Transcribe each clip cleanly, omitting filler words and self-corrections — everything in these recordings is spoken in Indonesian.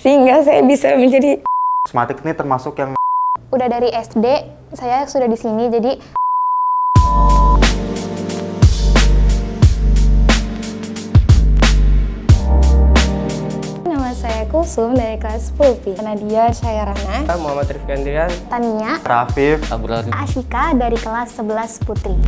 sehingga saya bisa menjadi Smatik ini termasuk yang udah dari SD saya sudah di sini, jadi nama saya Kulsum dari kelas 10B. Nadia, saya Rana, Muhammad Rifki Andrian, Tania, Rafif, Abrari, Ashika dari kelas 11 Putri.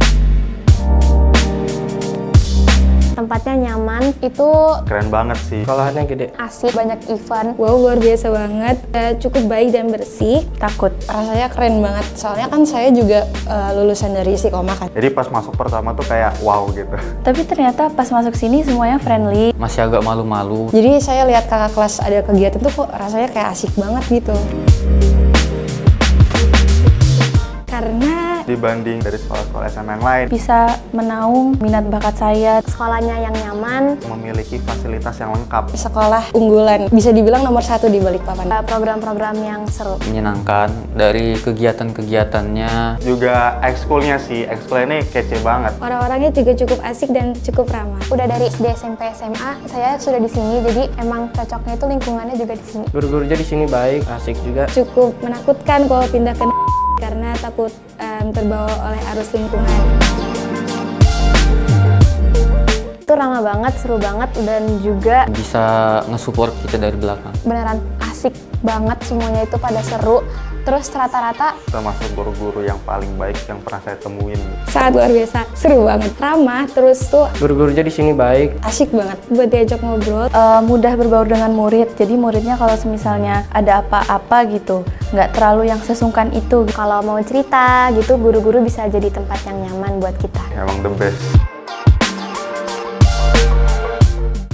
Tempatnya nyaman, itu keren banget sih. sekolahannya gede. asik, banyak event. Wow, luar biasa banget. Cukup baik dan bersih. Takut. Rasanya keren banget. Soalnya kan saya juga lulusan dari Istiqomah kan. Jadi pas masuk pertama tuh kayak wow gitu. Tapi ternyata pas masuk sini semuanya friendly. masih agak malu-malu. Jadi saya lihat kakak kelas ada kegiatan tuh kok rasanya kayak asik banget gitu. Karena Dibanding dari sekolah-sekolah SMA yang lain, Bisa menaung minat bakat saya. sekolahnya yang nyaman, memiliki fasilitas yang lengkap. Sekolah unggulan, bisa dibilang nomor 1 di Balikpapan. program-program yang seru. Menyenangkan dari kegiatan-kegiatannya. Juga ekskulnya sih, ekskul ini kece banget. Orang-orangnya juga cukup asik dan cukup ramah. Udah dari SD, SMP, SMA, saya sudah di sini, jadi emang cocoknya itu lingkungannya juga di sini. Guru-gurunya di sini baik, asik juga. Cukup menakutkan kalau pindah ke karena takut terbawa oleh arus lingkungan. Itu ramah banget, seru banget, dan juga Bisa nge-support kita dari belakang. beneran asik banget, semuanya itu pada seru. Terus rata-rata Termasuk guru-guru yang paling baik yang pernah saya temuin. Sangat luar biasa, seru banget, ramah, terus tuh Guru-gurunya di sini baik. asik banget buat diajak ngobrol. Mudah berbaur dengan murid. Jadi muridnya kalau misalnya ada apa-apa gitu, nggak terlalu yang sesungkan itu. kalau mau cerita gitu, guru-guru bisa jadi tempat yang nyaman buat kita. Emang the best.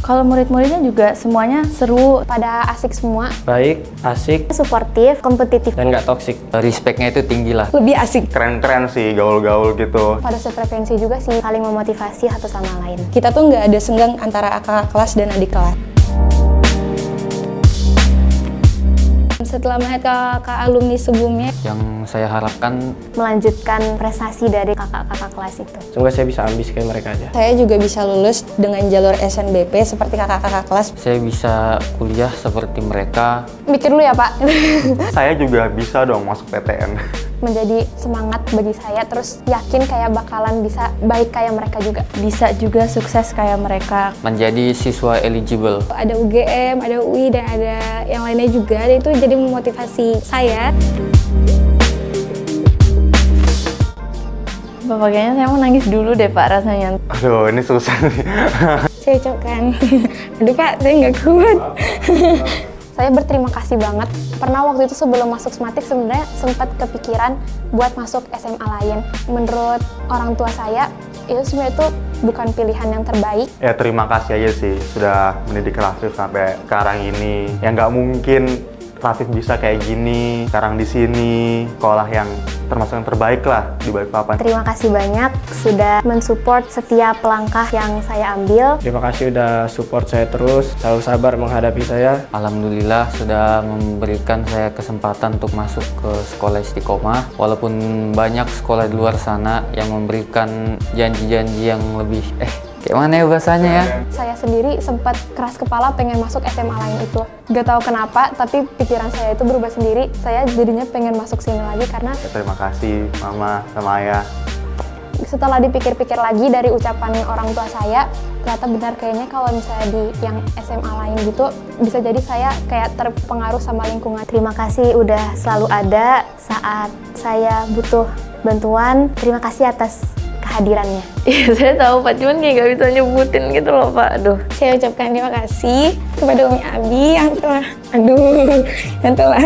Kalau murid-muridnya juga semuanya seru. Pada asik semua, Baik, asik, suportif, kompetitif. dan nggak toksik. Respect-nya itu tinggi lah. Lebih asik. Keren-keren sih, gaul-gaul gitu. Pada sefrekuensi juga sih, saling memotivasi satu sama lain. Kita tuh nggak ada senggang antara kakak kelas dan adik kelas. Setelah melihat kakak alumni sebelumnya, Yang saya harapkan Melanjutkan prestasi dari kakak-kakak kelas itu. Semoga saya bisa ambis kayak mereka aja. saya juga bisa lulus dengan jalur SNBP seperti kakak-kakak kelas. saya bisa kuliah seperti mereka. Mikir dulu ya Pak. Saya juga bisa dong masuk PTN. Menjadi semangat bagi saya, terus yakin kayak bakalan bisa baik kayak mereka juga. Bisa juga sukses kayak mereka. Menjadi siswa eligible. Ada UGM, ada UI, dan ada yang lainnya juga. Dan itu jadi memotivasi saya. Bapak kayaknya saya mau nangis dulu deh Pak rasanya. Aduh, ini susah nih. Saya ucapkan, aduh Pak, saya nggak kuat. Saya berterima kasih banget. Pernah waktu itu sebelum masuk Smatik sebenarnya sempat kepikiran buat masuk SMA lain. Menurut orang tua saya, itu sebenarnya itu bukan pilihan yang terbaik. Ya terima kasih aja sih sudah mendidik Rafif sampai sekarang ini. Ya nggak mungkin Rafif bisa kayak gini sekarang di sini, sekolah yang termasuk yang terbaik lah di Balikpapan. Terima kasih banyak sudah mensupport setiap langkah yang saya ambil. Terima kasih udah support saya terus, selalu sabar menghadapi saya. Alhamdulillah sudah memberikan saya kesempatan untuk masuk ke sekolah Istiqomah. Walaupun banyak sekolah di luar sana yang memberikan janji-janji yang lebih kayak mana ya bahasanya ya? Saya sendiri sempat keras kepala pengen masuk SMA lain itu. Gak tahu kenapa, tapi pikiran saya itu berubah sendiri. Saya jadinya pengen masuk sini lagi karena Ya, terima kasih Mama sama Ayah. setelah dipikir-pikir lagi dari ucapan orang tua saya, ternyata benar kayaknya kalau misalnya di yang SMA lain gitu, bisa jadi saya kayak terpengaruh sama lingkungan. Terima kasih udah selalu ada saat saya butuh bantuan. Terima kasih atas kehadirannya. Iya saya tahu Pak, cuman kayak nggak bisa nyebutin gitu loh Pak. Aduh. Saya ucapkan terima kasih kepada Umi Abi yang telah,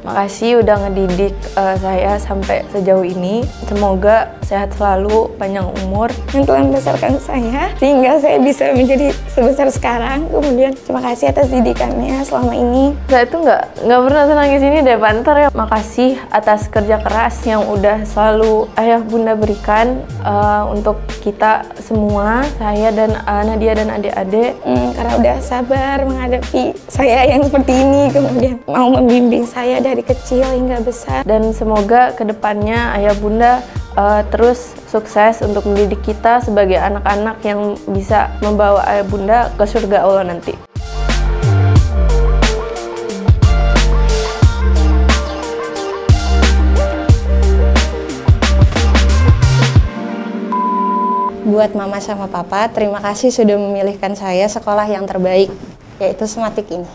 Makasih udah ngedidik saya sampai sejauh ini. Semoga sehat selalu, panjang umur. yang telah membesarkan saya sehingga saya bisa menjadi sebesar sekarang. Kemudian terima kasih atas didikannya selama ini. Saya tuh nggak pernah senangis ini deh Pak. Ntar ya. Makasih atas kerja keras yang udah selalu ayah bunda berikan untuk kita semua, saya dan Nadia dan adik-adik. Karena udah sabar menghadapi saya yang seperti ini, kemudian mau membimbing saya dari kecil hingga besar. Dan semoga kedepannya ayah bunda terus sukses untuk mendidik kita sebagai anak-anak yang bisa membawa ayah bunda ke surga Allah nanti. Buat Mama sama Papa, terima kasih sudah memilihkan saya sekolah yang terbaik, yaitu Sematik ini.